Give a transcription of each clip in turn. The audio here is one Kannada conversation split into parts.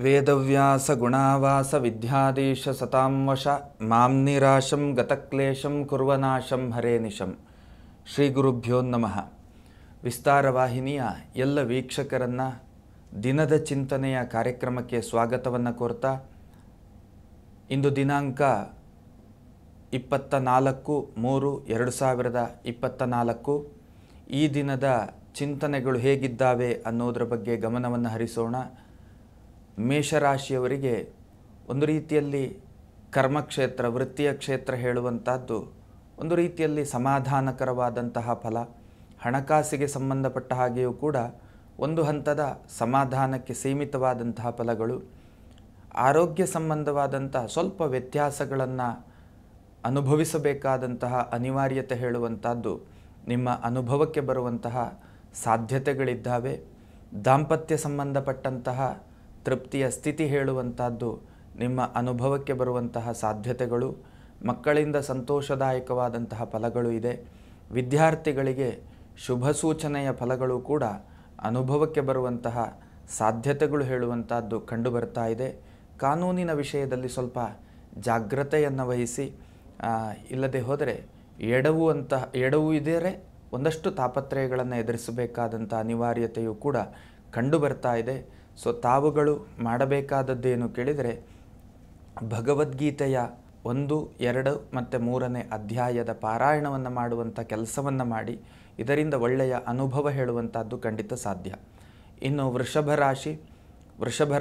ವೇದವ್ಯಾಸ ಗುಣಾವಾಸ ವಿದ್ಯಾಧೀಶ ಸತಾಂವಶ ಮಾಂ ನಿರಾಶಂ ಗತಕ್ಲೇಶಂ ಕುರ್ವನಾಶಂ ಹರೇನಿಶಂ. ಶ್ರೀ ಗುರುಭ್ಯೋ ನಮಃ. ವಿಸ್ತಾರವಾಹಿನಿಯ ಎಲ್ಲ ವೀಕ್ಷಕರನ್ನು ದಿನದ ಚಿಂತನೆಯ ಕಾರ್ಯಕ್ರಮಕ್ಕೆ ಸ್ವಾಗತವನ್ನು ಕೋರ್ತಾ, ಇಂದು ದಿನಾಂಕ 24/3/2024. ಈ ದಿನದ ಚಿಂತನೆಗಳು ಹೇಗಿದ್ದಾವೆ ಅನ್ನೋದರ ಬಗ್ಗೆ ಗಮನವನ್ನು ಹರಿಸೋಣ. ಮೇಷರಾಶಿಯವರಿಗೆ ಒಂದು ರೀತಿಯಲ್ಲಿ ಕರ್ಮಕ್ಷೇತ್ರ, ವೃತ್ತಿಯ ಕ್ಷೇತ್ರ ಹೇಳುವಂಥದ್ದು ಒಂದು ರೀತಿಯಲ್ಲಿ ಸಮಾಧಾನಕರವಾದಂತಹ ಫಲ. ಹಣಕಾಸಿಗೆ ಸಂಬಂಧಪಟ್ಟ ಹಾಗೆಯೂ ಕೂಡ ಒಂದು ಹಂತದ ಸಮಾಧಾನಕ್ಕೆ ಸೀಮಿತವಾದಂತಹ ಫಲಗಳು. ಆರೋಗ್ಯ ಸಂಬಂಧವಾದಂತಹ ಸ್ವಲ್ಪ ವ್ಯತ್ಯಾಸಗಳನ್ನು ಅನುಭವಿಸಬೇಕಾದಂತಹ ಅನಿವಾರ್ಯತೆ ಹೇಳುವಂಥದ್ದು ನಿಮ್ಮ ಅನುಭವಕ್ಕೆ ಬರುವಂತಹ ಸಾಧ್ಯತೆಗಳಿದ್ದಾವೆ. ದಾಂಪತ್ಯ ಸಂಬಂಧಪಟ್ಟಂತಹ ತೃಪ್ತಿಯ ಸ್ಥಿತಿ ಹೇಳುವಂಥದ್ದು ನಿಮ್ಮ ಅನುಭವಕ್ಕೆ ಬರುವಂತಹ ಸಾಧ್ಯತೆಗಳು. ಮಕ್ಕಳಿಂದ ಸಂತೋಷದಾಯಕವಾದಂತಹ ಫಲಗಳು ಇದೆ. ವಿದ್ಯಾರ್ಥಿಗಳಿಗೆ ಶುಭ ಸೂಚನೆಯ ಫಲಗಳು ಕೂಡ ಅನುಭವಕ್ಕೆ ಬರುವಂತಹ ಸಾಧ್ಯತೆಗಳು ಹೇಳುವಂಥದ್ದು ಕಂಡುಬರ್ತಾ ಇದೆ. ಕಾನೂನಿನ ವಿಷಯದಲ್ಲಿ ಸ್ವಲ್ಪ ಜಾಗ್ರತೆಯನ್ನು ವಹಿಸಿ, ಇಲ್ಲದೆ ಹೋದರೆ ಎಡವು ಇದ್ದರೆ ಒಂದಷ್ಟು ತಾಪತ್ರಯಗಳನ್ನು ಎದುರಿಸಬೇಕಾದಂಥ ಅನಿವಾರ್ಯತೆಯು ಕೂಡ ಕಂಡುಬರ್ತಾ ಇದೆ. ಸೊ ತಾವುಗಳು ಮಾಡಬೇಕಾದದ್ದೇನು ಕೇಳಿದರೆ, ಭಗವದ್ಗೀತೆಯ 1, 2 ಮತ್ತು 3ನೇ ಅಧ್ಯಾಯದ ಪಾರಾಯಣವನ್ನು ಮಾಡುವಂಥ ಕೆಲಸವನ್ನು ಮಾಡಿ, ಇದರಿಂದ ಒಳ್ಳೆಯ ಅನುಭವ ಹೇಳುವಂಥದ್ದು ಖಂಡಿತ ಸಾಧ್ಯ. ಇನ್ನು ವೃಷಭ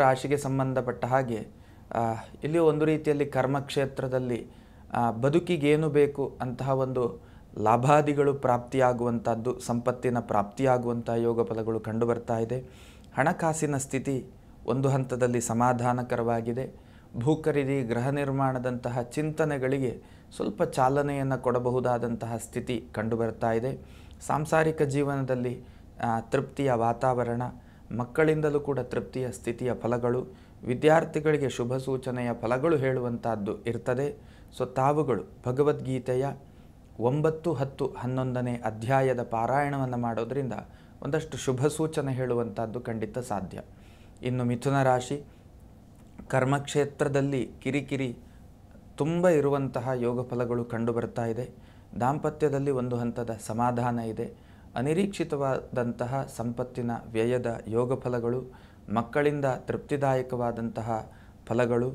ರಾಶಿಗೆ ಸಂಬಂಧಪಟ್ಟ ಹಾಗೆ ಇಲ್ಲಿ ಒಂದು ರೀತಿಯಲ್ಲಿ ಕರ್ಮಕ್ಷೇತ್ರದಲ್ಲಿ ಬದುಕಿಗೇನು ಬೇಕು ಅಂತಹ ಒಂದು ಲಾಭಾದಿಗಳು ಪ್ರಾಪ್ತಿಯಾಗುವಂಥದ್ದು, ಸಂಪತ್ತಿನ ಪ್ರಾಪ್ತಿಯಾಗುವಂಥ ಯೋಗ ಫಲಗಳು ಕಂಡುಬರ್ತಾ ಇದೆ. ಹಣಕಾಸಿನ ಸ್ಥಿತಿ ಒಂದು ಹಂತದಲ್ಲಿ ಸಮಾಧಾನಕರವಾಗಿದೆ. ಭೂ ಖರೀದಿ, ಗೃಹ ನಿರ್ಮಾಣದಂತಹ ಚಿಂತನೆಗಳಿಗೆ ಸ್ವಲ್ಪ ಚಾಲನೆಯನ್ನು ಕೊಡಬಹುದಾದಂತಹ ಸ್ಥಿತಿ ಕಂಡುಬರ್ತಾ ಇದೆ. ಸಾಂಸಾರಿಕ ಜೀವನದಲ್ಲಿ ತೃಪ್ತಿಯ ವಾತಾವರಣ, ಮಕ್ಕಳಿಂದಲೂ ಕೂಡ ತೃಪ್ತಿಯ ಸ್ಥಿತಿಯ ಫಲಗಳು, ವಿದ್ಯಾರ್ಥಿಗಳಿಗೆ ಶುಭ ಸೂಚನೆಯ ಫಲಗಳು ಹೇಳುವಂಥದ್ದು ಇರ್ತದೆ. ಸೊ ತಾವುಗಳು ಭಗವದ್ಗೀತೆಯ 9, 10, 11ನೇ ಅಧ್ಯಾಯದ ಪಾರಾಯಣವನ್ನು ಮಾಡೋದರಿಂದ ಒಂದಷ್ಟು ಶುಭ ಸೂಚನೆ ಹೇಳುವಂಥದ್ದು ಖಂಡಿತ ಸಾಧ್ಯ. ಇನ್ನು ಮಿಥುನ ರಾಶಿ, ಕರ್ಮಕ್ಷೇತ್ರದಲ್ಲಿ ಕಿರಿಕಿರಿ ತುಂಬ ಇರುವಂತಹ ಯೋಗ ಫಲಗಳು ಕಂಡುಬರ್ತಾ ಇದೆ. ದಾಂಪತ್ಯದಲ್ಲಿ ಒಂದು ಹಂತದ ಸಮಾಧಾನ ಇದೆ. ಅನಿರೀಕ್ಷಿತವಾದಂತಹ ಸಂಪತ್ತಿನ ವ್ಯಯದ ಯೋಗ ಫಲಗಳು, ಮಕ್ಕಳಿಂದ ತೃಪ್ತಿದಾಯಕವಾದಂತಹ ಫಲಗಳು,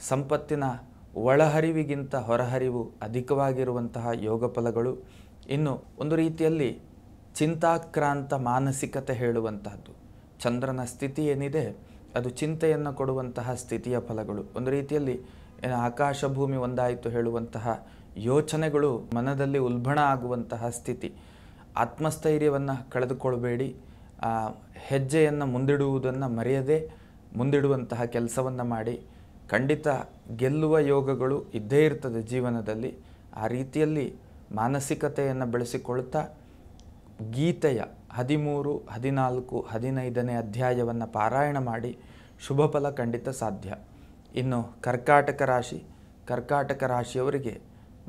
ಸಂಪತ್ತಿನ ಒಳಹರಿವಿಗಿಂತ ಹೊರಹರಿವು ಅಧಿಕವಾಗಿರುವಂತಹ ಯೋಗ ಫಲಗಳು. ಇನ್ನು ಒಂದು ರೀತಿಯಲ್ಲಿ ಚಿಂತಾಕ್ರಾಂತ ಮಾನಸಿಕತೆ ಹೇಳುವಂತಹದ್ದು, ಚಂದ್ರನ ಸ್ಥಿತಿ ಏನಿದೆ ಅದು ಚಿಂತೆಯನ್ನು ಕೊಡುವಂತಹ ಸ್ಥಿತಿಯ ಫಲಗಳು. ಒಂದು ರೀತಿಯಲ್ಲಿ ಆಕಾಶ ಭೂಮಿ ಒಂದಾಯಿತು ಹೇಳುವಂತಹ ಯೋಚನೆಗಳು ಮನದಲ್ಲಿ ಉಲ್ಬಣ ಆಗುವಂತಹ ಸ್ಥಿತಿ. ಆತ್ಮಸ್ಥೈರ್ಯವನ್ನು ಕಳೆದುಕೊಳ್ಬೇಡಿ. ಹೆಜ್ಜೆಯನ್ನು ಮುಂದಿಡುವುದನ್ನು ಮರೆಯದೆ ಮುಂದಿಡುವಂತಹ ಕೆಲಸವನ್ನು ಮಾಡಿ. ಖಂಡಿತ ಗೆಲ್ಲುವ ಯೋಗಗಳು ಇದ್ದೇ ಇರ್ತದೆ ಜೀವನದಲ್ಲಿ. ಆ ರೀತಿಯಲ್ಲಿ ಮಾನಸಿಕತೆಯನ್ನು ಬೆಳೆಸಿಕೊಳ್ತಾ ಗೀತೆಯ 13, 14, 15ನೇ ಅಧ್ಯಾಯವನ್ನು ಪಾರಾಯಣ ಮಾಡಿ ಶುಭ ಫಲ ಖಂಡಿತ ಸಾಧ್ಯ. ಇನ್ನು ಕರ್ಕಾಟಕ ರಾಶಿಯವರಿಗೆ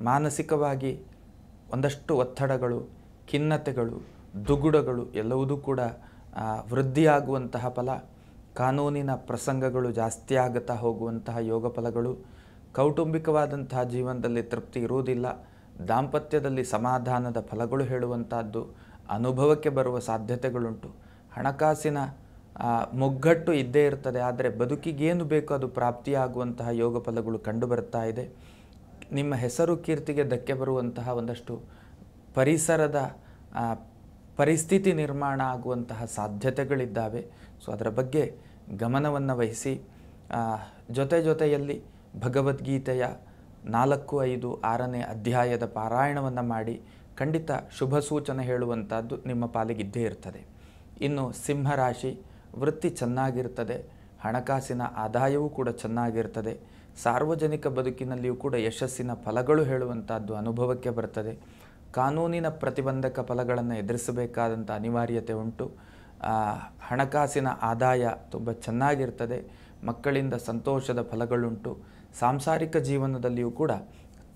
ಮಾನಸಿಕವಾಗಿ ಒಂದಷ್ಟು ಒತ್ತಡಗಳು, ಖಿನ್ನತೆಗಳು, ದುಗುಡಗಳು ಎಲ್ಲವುದೂ ಕೂಡ ವೃದ್ಧಿಯಾಗುವಂತಹ ಫಲ. ಕಾನೂನಿನ ಪ್ರಸಂಗಗಳು ಜಾಸ್ತಿ ಆಗುತ್ತಾ ಹೋಗುವಂತಹ ಯೋಗ ಫಲಗಳು. ಕೌಟುಂಬಿಕವಾದಂತಹ ಜೀವನದಲ್ಲಿ ತೃಪ್ತಿ ಇರುವುದಿಲ್ಲ. ದಾಂಪತ್ಯದಲ್ಲಿ ಸಮಾಧಾನದ ಫಲಗಳು ಹೇಳುವಂಥದ್ದು ಅನುಭವಕ್ಕೆ ಬರುವ ಸಾಧ್ಯತೆಗಳುಂಟು. ಹಣಕಾಸಿನ ಮುಗ್ಗಟ್ಟು ಇದ್ದೇ ಇರ್ತದೆ, ಆದರೆ ಬದುಕಿಗೇನು ಬೇಕೋ ಅದು ಪ್ರಾಪ್ತಿಯಾಗುವಂತಹ ಯೋಗ ಫಲಗಳು ಕಂಡುಬರ್ತಾ ಇದೆ. ನಿಮ್ಮ ಹೆಸರು ಕೀರ್ತಿಗೆ ಧಕ್ಕೆ ಬರುವಂತಹ ಒಂದಷ್ಟು ಪರಿಸರದ ಪರಿಸ್ಥಿತಿ ನಿರ್ಮಾಣ ಆಗುವಂತಹ ಸಾಧ್ಯತೆಗಳಿದ್ದಾವೆ. ಸೊ ಅದರ ಬಗ್ಗೆ ಗಮನವನ್ನು ವಹಿಸಿ, ಜೊತೆಯಲ್ಲಿ ಭಗವದ್ಗೀತೆಯ 4, 5, 6ನೇ ಅಧ್ಯಾಯದ ಪಾರಾಯಣವನ್ನು ಮಾಡಿ ಖಂಡಿತ ಶುಭ ಸೂಚನೆ ಹೇಳುವಂಥದ್ದು ನಿಮ್ಮ ಪಾಲಿಗಿದ್ದೇ ಇರ್ತದೆ. ಇನ್ನು ಸಿಂಹರಾಶಿ, ವೃತ್ತಿ ಚೆನ್ನಾಗಿರ್ತದೆ, ಹಣಕಾಸಿನ ಆದಾಯವೂ ಕೂಡ ಚೆನ್ನಾಗಿರ್ತದೆ. ಸಾರ್ವಜನಿಕ ಬದುಕಿನಲ್ಲಿಯೂ ಕೂಡ ಯಶಸ್ಸಿನ ಫಲಗಳು ಹೇಳುವಂಥದ್ದು ಅನುಭವಕ್ಕೆ ಬರ್ತದೆ. ಕಾನೂನಿನ ಪ್ರತಿಬಂಧಕ ಫಲಗಳನ್ನು ಎದುರಿಸಬೇಕಾದಂಥ ಅನಿವಾರ್ಯತೆ ಉಂಟು. ಹಣಕಾಸಿನ ಆದಾಯ ತುಂಬ ಚೆನ್ನಾಗಿರ್ತದೆ. ಮಕ್ಕಳಿಂದ ಸಂತೋಷದ ಫಲಗಳುಂಟು. ಸಾಂಸಾರಿಕ ಜೀವನದಲ್ಲಿಯೂ ಕೂಡ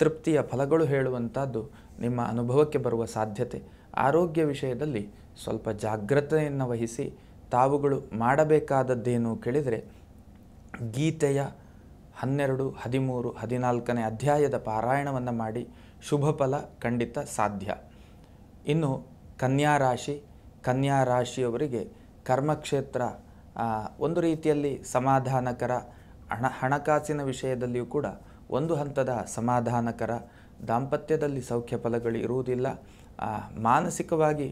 ತೃಪ್ತಿಯ ಫಲಗಳು ಹೇಳುವಂಥದ್ದು ನಿಮ್ಮ ಅನುಭವಕ್ಕೆ ಬರುವ ಸಾಧ್ಯತೆ. ಆರೋಗ್ಯ ವಿಷಯದಲ್ಲಿ ಸ್ವಲ್ಪ ಜಾಗ್ರತೆಯನ್ನು ವಹಿಸಿ ತಾವುಗಳು ಮಾಡಬೇಕಾದದ್ದೇನು ಕೇಳಿದರೆ, ಗೀತೆಯ 12, 13, 14ನೇ ಅಧ್ಯಾಯದ ಪಾರಾಯಣವನ್ನು ಮಾಡಿ ಶುಭ ಫಲ ಖಂಡಿತ ಸಾಧ್ಯ. ಇನ್ನು ಕನ್ಯಾ ರಾಶಿಯವರಿಗೆ ಕರ್ಮಕ್ಷೇತ್ರ ಒಂದು ರೀತಿಯಲ್ಲಿ ಸಮಾಧಾನಕರ, ಹಣಕಾಸಿನ ವಿಷಯದಲ್ಲಿಯೂ ಕೂಡ ಒಂದು ಹಂತದ ಸಮಾಧಾನಕರ, ದಾಂಪತ್ಯದಲ್ಲಿ ಸೌಖ್ಯ ಫಲಗಳು ಇರುವುದಿಲ್ಲ. ಮಾನಸಿಕವಾಗಿ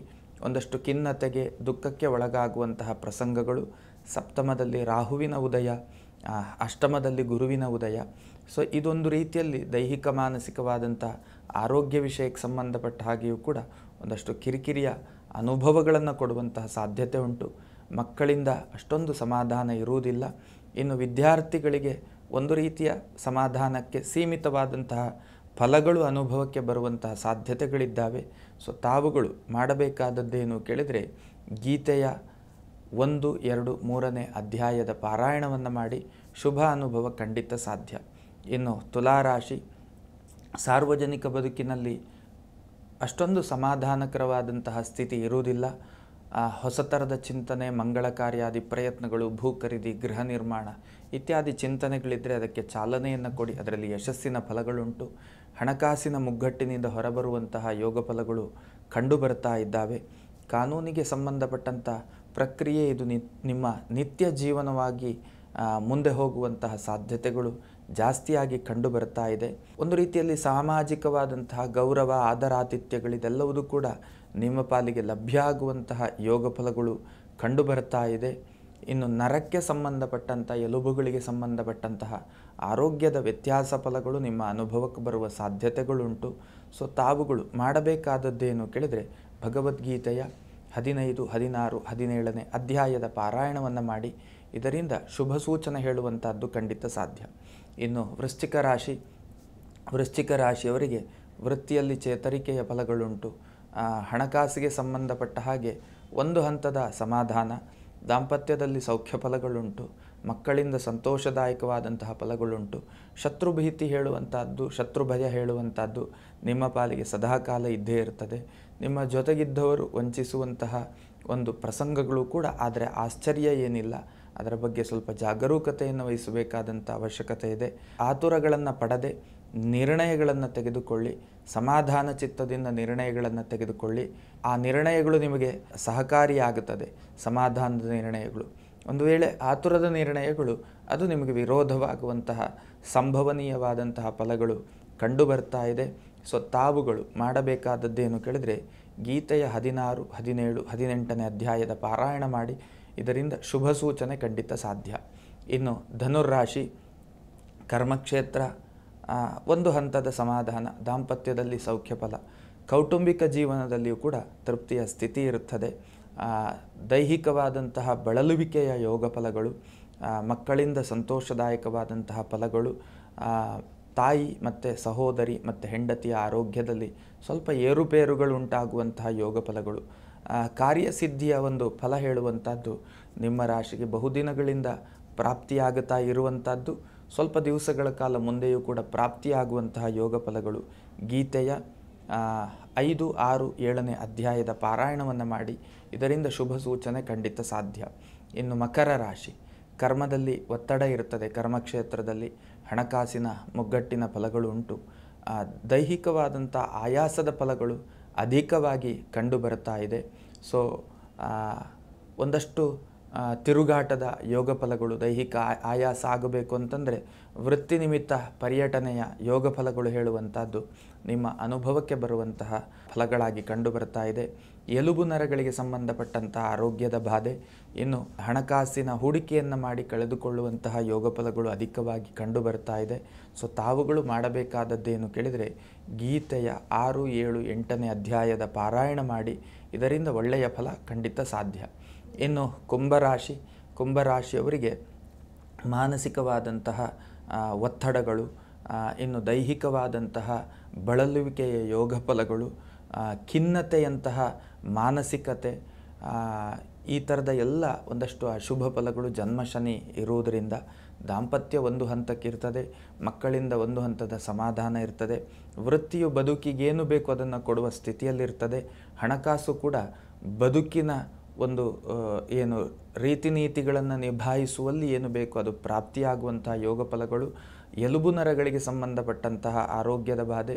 ಒಂದಷ್ಟು ಖಿನ್ನತೆಗೆ, ದುಃಖಕ್ಕೆ ಒಳಗಾಗುವಂತಹ ಪ್ರಸಂಗಗಳು. ಸಪ್ತಮದಲ್ಲಿ ರಾಹುವಿನ ಉದಯ, ಅಷ್ಟಮದಲ್ಲಿ ಗುರುವಿನ ಉದಯ. ಸೊ ಇದೊಂದು ರೀತಿಯಲ್ಲಿ ದೈಹಿಕ ಮಾನಸಿಕವಾದಂಥ ಆರೋಗ್ಯ ವಿಷಯಕ್ಕೆ ಸಂಬಂಧಪಟ್ಟ ಹಾಗೆಯೂ ಕೂಡ ಒಂದಷ್ಟು ಕಿರಿಕಿರಿಯ ಅನುಭವಗಳನ್ನು ಕೊಡುವಂತಹ ಸಾಧ್ಯತೆ ಉಂಟು. ಮಕ್ಕಳಿಂದ ಅಷ್ಟೊಂದು ಸಮಾಧಾನ ಇರುವುದಿಲ್ಲ. ಇನ್ನು ವಿದ್ಯಾರ್ಥಿಗಳಿಗೆ ಒಂದು ರೀತಿಯ ಸಮಾಧಾನಕ್ಕೆ ಸೀಮಿತವಾದಂತಹ ಫಲಗಳು ಅನುಭವಕ್ಕೆ ಬರುವಂತಹ ಸಾಧ್ಯತೆಗಳಿದ್ದಾವೆ. ಸೊ ತಾವುಗಳು ಮಾಡಬೇಕಾದದ್ದೇನು ಕೇಳಿದರೆ, ಗೀತೆಯ 1, 2, 3ನೇ ಅಧ್ಯಾಯದ ಪಾರಾಯಣವನ್ನು ಮಾಡಿ ಶುಭ ಅನುಭವ ಖಂಡಿತ ಸಾಧ್ಯ. ಇನ್ನು ತುಲಾರಾಶಿ, ಸಾರ್ವಜನಿಕ ಬದುಕಿನಲ್ಲಿ ಅಷ್ಟೊಂದು ಸಮಾಧಾನಕರವಾದಂತಹ ಸ್ಥಿತಿ ಇರುವುದಿಲ್ಲ. ಹೊಸ ಥರದ ಚಿಂತನೆ, ಮಂಗಳ ಕಾರ್ಯಾದಿ ಪ್ರಯತ್ನಗಳು, ಭೂ ಖರೀದಿ, ಗೃಹ ನಿರ್ಮಾಣ ಇತ್ಯಾದಿ ಚಿಂತನೆಗಳಿದ್ದರೆ ಅದಕ್ಕೆ ಚಾಲನೆಯನ್ನು ಕೊಡಿ. ಅದರಲ್ಲಿ ಯಶಸ್ಸಿನ ಫಲಗಳುಂಟು. ಹಣಕಾಸಿನ ಮುಗ್ಗಟ್ಟಿನಿಂದ ಹೊರಬರುವಂತಹ ಯೋಗ ಫಲಗಳು ಕಂಡು ಬರ್ತಾ ಇದ್ದಾವೆ. ಕಾನೂನಿಗೆ ಸಂಬಂಧಪಟ್ಟಂಥ ಪ್ರಕ್ರಿಯೆ ಇದು ನಿಮ್ಮ ನಿತ್ಯ ಜೀವನವಾಗಿ ಮುಂದೆ ಹೋಗುವಂತಹ ಸಾಧ್ಯತೆಗಳು ಜಾಸ್ತಿಯಾಗಿ ಕಂಡು ಬರ್ತಾ ಇದೆ. ಒಂದು ರೀತಿಯಲ್ಲಿ ಸಾಮಾಜಿಕವಾದಂತಹ ಗೌರವ, ಆದರಾತಿಥ್ಯಗಳಿದೆಲ್ಲವೂ ಕೂಡ ನಿಮ್ಮ ಪಾಲಿಗೆ ಲಭ್ಯ ಆಗುವಂತಹ ಯೋಗ ಫಲಗಳು ಕಂಡು ಬರ್ತಾ ಇದೆ. ಇನ್ನು ನರಕ್ಕೆ ಸಂಬಂಧಪಟ್ಟಂಥ, ಎಲುಬುಗಳಿಗೆ ಸಂಬಂಧಪಟ್ಟಂತಹ ಆರೋಗ್ಯದ ವ್ಯತ್ಯಾಸ ಫಲಗಳು ನಿಮ್ಮ ಅನುಭವಕ್ಕೆ ಬರುವ ಸಾಧ್ಯತೆಗಳುಂಟು. ಸೊ ತಾವುಗಳು ಮಾಡಬೇಕಾದದ್ದೇನು ಕೇಳಿದರೆ, ಭಗವದ್ಗೀತೆಯ 15, 16, 17ನೇ ಅಧ್ಯಾಯದ ಪಾರಾಯಣವನ್ನು ಮಾಡಿ ಇದರಿಂದ ಶುಭ ಸೂಚನೆ ಹೇಳುವಂಥದ್ದು ಖಂಡಿತ ಸಾಧ್ಯ. ಇನ್ನು ವೃಶ್ಚಿಕ ರಾಶಿಯವರಿಗೆ ವೃತ್ತಿಯಲ್ಲಿ ಚೇತರಿಕೆಯ ಫಲಗಳುಂಟು. ಹಣಕಾಸಿಗೆ ಸಂಬಂಧಪಟ್ಟ ಹಾಗೆ ಒಂದು ಹಂತದ ಸಮಾಧಾನ, ದಾಂಪತ್ಯದಲ್ಲಿ ಸೌಖ್ಯ ಫಲಗಳುಂಟು, ಮಕ್ಕಳಿಂದ ಸಂತೋಷದಾಯಕವಾದಂತಹ ಫಲಗಳುಂಟು. ಶತ್ರುಭೀತಿ ಹೇಳುವಂಥದ್ದು, ಶತ್ರುಭಯ ಹೇಳುವಂಥದ್ದು ನಿಮ್ಮ ಪಾಲಿಗೆ ಸದಾಕಾಲ ಇದ್ದೇ ಇರ್ತದೆ. ನಿಮ್ಮ ಜೊತೆಗಿದ್ದವರು ವಂಚಿಸುವಂತಹ ಒಂದು ಪ್ರಸಂಗಗಳು ಕೂಡ, ಆದರೆ ಆಶ್ಚರ್ಯ ಏನಿಲ್ಲ. ಅದರ ಬಗ್ಗೆ ಸ್ವಲ್ಪ ಜಾಗರೂಕತೆಯನ್ನು ವಹಿಸಬೇಕಾದಂಥ ಅವಶ್ಯಕತೆ ಇದೆ. ಆತುರಗಳನ್ನು ಪಡದೆ ನಿರ್ಣಯಗಳನ್ನು ತೆಗೆದುಕೊಳ್ಳಿ. ಸಮಾಧಾನ ಚಿತ್ತದಿಂದ ನಿರ್ಣಯಗಳನ್ನು ತೆಗೆದುಕೊಳ್ಳಿ. ಆ ನಿರ್ಣಯಗಳು ನಿಮಗೆ ಸಹಕಾರಿಯಾಗುತ್ತದೆ. ಸಮಾಧಾನದ ನಿರ್ಣಯಗಳು. ಒಂದು ವೇಳೆ ಆತುರದ ನಿರ್ಣಯಗಳು ಅದು ನಿಮಗೆ ವಿರೋಧವಾಗುವಂತಹ ಸಂಭವನೀಯವಾದಂತಹ ಫಲಗಳು ಕಂಡು ಬರ್ತಾ ಇದೆ. ಸೊ ತಾವುಗಳು ಮಾಡಬೇಕಾದದ್ದೇನು ಕೇಳಿದರೆ, ಗೀತೆಯ 16, 17, 18ನೇ ಅಧ್ಯಾಯದ ಪಾರಾಯಣ ಮಾಡಿ ಇದರಿಂದ ಶುಭ ಸೂಚನೆ ಖಂಡಿತ ಸಾಧ್ಯ. ಇನ್ನು ಧನುರ್ರಾಶಿ, ಕರ್ಮಕ್ಷೇತ್ರ ಒಂದು ಹಂತದ ಸಮಾಧಾನ, ದಾಂಪತ್ಯದಲ್ಲಿ ಸೌಖ್ಯ ಫಲ, ಕೌಟುಂಬಿಕ ಜೀವನದಲ್ಲಿಯೂ ಕೂಡ ತೃಪ್ತಿಯ ಸ್ಥಿತಿ ಇರುತ್ತದೆ. ದೈಹಿಕವಾದಂತಹ ಬಳಲುವಿಕೆಯ ಯೋಗ ಫಲಗಳು, ಮಕ್ಕಳಿಂದ ಸಂತೋಷದಾಯಕವಾದಂತಹ ಫಲಗಳು, ತಾಯಿ ಮತ್ತು ಸಹೋದರಿ ಮತ್ತು ಹೆಂಡತಿಯ ಆರೋಗ್ಯದಲ್ಲಿ ಸ್ವಲ್ಪ ಏರುಪೇರುಗಳು ಉಂಟಾಗುವಂತಹ ಯೋಗ ಫಲಗಳು, ಕಾರ್ಯಸಿದ್ಧಿಯ ಒಂದು ಫಲ ಹೇಳುವಂಥದ್ದು ನಿಮ್ಮ ರಾಶಿಗೆ ಬಹುದಿನಗಳಿಂದ ಪ್ರಾಪ್ತಿಯಾಗುತ್ತಾ ಇರುವಂಥದ್ದು, ಸ್ವಲ್ಪ ದಿವಸಗಳ ಕಾಲ ಮುಂದೆಯೂ ಕೂಡ ಪ್ರಾಪ್ತಿಯಾಗುವಂತಹ ಯೋಗ ಫಲಗಳು. ಗೀತೆಯ 5, 6, 7ನೇ ಅಧ್ಯಾಯದ ಪಾರಾಯಣವನ್ನು ಮಾಡಿ ಇದರಿಂದ ಶುಭ ಸೂಚನೆ ಖಂಡಿತ ಸಾಧ್ಯ. ಇನ್ನು ಮಕರ ರಾಶಿ, ಕರ್ಮದಲ್ಲಿ ಒತ್ತಡ ಇರುತ್ತದೆ. ಕರ್ಮಕ್ಷೇತ್ರದಲ್ಲಿ ಹಣಕಾಸಿನ ಮುಗ್ಗಟ್ಟಿನ ಫಲಗಳು ಉಂಟು. ದೈಹಿಕವಾದಂಥ ಆಯಾಸದ ಫಲಗಳು ಅಧಿಕವಾಗಿ ಕಂಡು ಬರ್ತಾ ಇದೆ. ಸೊ ಒಂದಷ್ಟು ತಿರುಗಾಟದ ಯೋಗ ಫಲಗಳು, ದೈಹಿಕ ಆಯಾಸ ಆಗಬೇಕು ಅಂತಂದರೆ ವೃತ್ತಿ ನಿಮಿತ್ತ ಪರ್ಯಟನೆಯ ಯೋಗ ಫಲಗಳು ಹೇಳುವಂಥದ್ದು ನಿಮ್ಮ ಅನುಭವಕ್ಕೆ ಬರುವಂತಹ ಫಲಗಳಾಗಿ ಕಂಡು ಬರ್ತಾ ಇದೆ. ಎಲುಬು ನರಗಳಿಗೆ ಸಂಬಂಧಪಟ್ಟಂತಹ ಆರೋಗ್ಯದ ಬಾಧೆ, ಇನ್ನು ಹಣಕಾಸಿನ ಹೂಡಿಕೆಯನ್ನು ಮಾಡಿ ಕಳೆದುಕೊಳ್ಳುವಂತಹ ಯೋಗ ಫಲಗಳು ಅಧಿಕವಾಗಿ ಕಂಡು ಬರ್ತಾ ಇದೆ. ಸೊ ತಾವುಗಳು ಮಾಡಬೇಕಾದದ್ದೇನು ಕೇಳಿದರೆ, ಗೀತೆಯ 6, 7, 8ನೇ ಅಧ್ಯಾಯದ ಪಾರಾಯಣ ಮಾಡಿ ಇದರಿಂದ ಒಳ್ಳೆಯ ಫಲ ಖಂಡಿತ ಸಾಧ್ಯ. ಇನ್ನು ಕುಂಭರಾಶಿಯವರಿಗೆ ಮಾನಸಿಕವಾದಂತಹ ಒತ್ತಡಗಳು, ಇನ್ನು ದೈಹಿಕವಾದಂತಹ ಬಳಲುವಿಕೆಯ ಯೋಗ ಫಲಗಳು, ಖಿನ್ನತೆಯಂತಹ ಮಾನಸಿಕತೆ, ಈ ಥರದ ಎಲ್ಲ ಒಂದಷ್ಟು ಅಶುಭ ಫಲಗಳು ಜನ್ಮಶನಿ ಇರುವುದರಿಂದ ದಾಂಪತ್ಯ ಒಂದು ಹಂತಕ್ಕಿರ್ತದೆ, ಮಕ್ಕಳಿಂದ ಒಂದು ಹಂತದ ಸಮಾಧಾನ ಇರ್ತದೆ, ವೃತ್ತಿಯು ಬದುಕಿಗೇನು ಬೇಕು ಅದನ್ನು ಕೊಡುವ ಸ್ಥಿತಿಯಲ್ಲಿರ್ತದೆ, ಹಣಕಾಸು ಕೂಡ ಬದುಕಿನ ಒಂದು ಏನು ರೀತಿ ನೀತಿಗಳನ್ನು ನಿಭಾಯಿಸುವಲ್ಲಿ ಏನು ಬೇಕು ಅದು ಪ್ರಾಪ್ತಿಯಾಗುವಂತಹ ಯೋಗ ಫಲಗಳು, ಎಲುಬು ನರಗಳಿಗೆ ಸಂಬಂಧಪಟ್ಟಂತಹ ಆರೋಗ್ಯದ ಬಾಧೆ,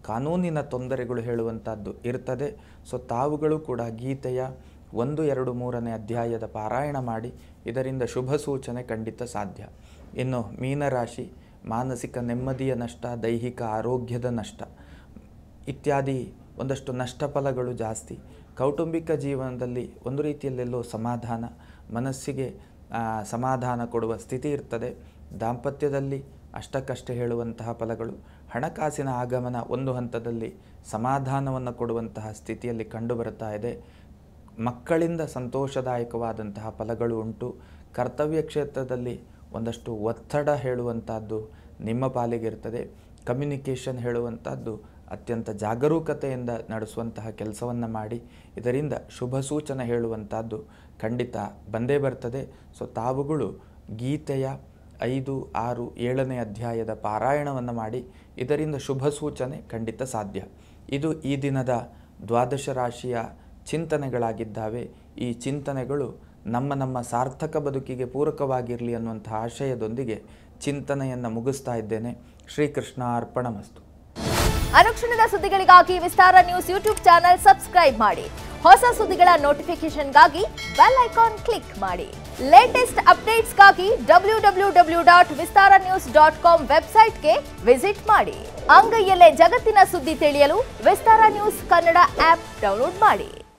ಕಾನೂನಿನ ತೊಂದರೆಗಳು ಹೇಳುವಂಥದ್ದು ಇರ್ತದೆ. ಸೊ ತಾವುಗಳು ಕೂಡ ಗೀತೆಯ 1, 2, 3ನೇ ಅಧ್ಯಾಯದ ಪಾರಾಯಣ ಮಾಡಿ, ಇದರಿಂದ ಶುಭ ಸೂಚನೆ ಖಂಡಿತ ಸಾಧ್ಯ. ಇನ್ನು ಮೀನರಾಶಿ, ಮಾನಸಿಕ ನೆಮ್ಮದಿಯ ನಷ್ಟ, ದೈಹಿಕ ಆರೋಗ್ಯದ ನಷ್ಟ ಇತ್ಯಾದಿ ಒಂದಷ್ಟು ನಷ್ಟ ಫಲಗಳು ಜಾಸ್ತಿ. ಕೌಟುಂಬಿಕ ಜೀವನದಲ್ಲಿ ಒಂದು ರೀತಿಯಲ್ಲೆಲ್ಲೋ ಸಮಾಧಾನ, ಮನಸ್ಸಿಗೆ ಸಮಾಧಾನ ಕೊಡುವ ಸ್ಥಿತಿ ಇರ್ತದೆ. ದಾಂಪತ್ಯದಲ್ಲಿ ಅಷ್ಟಕ್ಕಷ್ಟೇ ಹೇಳುವಂತಹ ಫಲಗಳು. ಹಣಕಾಸಿನ ಆಗಮನ ಒಂದು ಹಂತದಲ್ಲಿ ಸಮಾಧಾನವನ್ನು ಕೊಡುವಂತಹ ಸ್ಥಿತಿಯಲ್ಲಿ ಕಂಡುಬರುತ್ತಾ ಇದೆ. ಮಕ್ಕಳಿಂದ ಸಂತೋಷದಾಯಕವಾದಂತಹ ಫಲಗಳು ಉಂಟು. ಕರ್ತವ್ಯ ಕ್ಷೇತ್ರದಲ್ಲಿ ಒಂದಷ್ಟು ಒತ್ತಡ ಹೇಳುವಂಥದ್ದು ನಿಮ್ಮ ಪಾಲಿಗಿರ್ತದೆ. ಕಮ್ಯುನಿಕೇಷನ್ ಹೇಳುವಂಥದ್ದು ಅತ್ಯಂತ ಜಾಗರೂಕತೆಯಿಂದ ನಡೆಸುವಂತಹ ಕೆಲಸವನ್ನು ಮಾಡಿ, ಇದರಿಂದ ಶುಭ ಸೂಚನೆ ಹೇಳುವಂಥದ್ದು ಖಂಡಿತ ಬಂದೇ ಬರ್ತದೆ. ಸೊ ತಾವುಗಳು ಗೀತೆಯ 5, 6, 7ನೇ ಅಧ್ಯಾಯದ ಪಾರಾಯಣವನ್ನು ಮಾಡಿ, ಇದರಿಂದ ಶುಭ ಸೂಚನೆ ಖಂಡಿತ ಸಾಧ್ಯ. ಇದು ಈ ದಿನದ ದ್ವಾದಶ ರಾಶಿಯ ಚಿಂತನೆಗಳಾಗಿದ್ದಾವೆ. ಈ ಚಿಂತನೆಗಳು ನಮ್ಮ ಸಾರ್ಥಕ ಬದುಕಿಗೆ ಪೂರಕವಾಗಿರಲಿ ಅನ್ನುವಂಥ ಆಶಯದೊಂದಿಗೆ ಚಿಂತನೆಯನ್ನು ಮುಗಿಸ್ತಾ ಇದ್ದೇನೆ. ಶ್ರೀಕೃಷ್ಣ ಅರ್ಪಣಮಸ್ತು. ಅನುಕ್ಷಣದ ಸುದ್ದಿಗಳಿಗಾಗಿ ವಿಸ್ತಾರ ನ್ಯೂಸ್ ಯೂಟ್ಯೂಬ್ ಚಾನೆಲ್ ಸಬ್ಸ್ಕ್ರೈಬ್ ಮಾಡಿ. ಹೊಸ ಸುದ್ದಿಗಳ ನೋಟಿಫಿಕೇಶನ್ಗಾಗಿ ಬೆಲ್ ಐಕಾನ್ ಕ್ಲಿಕ್ ಮಾಡಿ. ಲೇಟೆಸ್ಟ್ ಅಪ್ಡೇಟ್ಸ್ಗಾಗಿ www.vistaranews.com ವೆಬ್ಸೈಟ್ಗೆ ವಿಸಿಟ್ ಮಾಡಿ. ಅಂಗೈಯಲ್ಲೇ ಜಗತ್ತಿನ ಸುದ್ದಿ ತಿಳಿಯಲು ವಿಸ್ತಾರ ನ್ಯೂಸ್ ಕನ್ನಡ ಆಪ್ ಡೌನ್ಲೋಡ್ ಮಾಡಿ.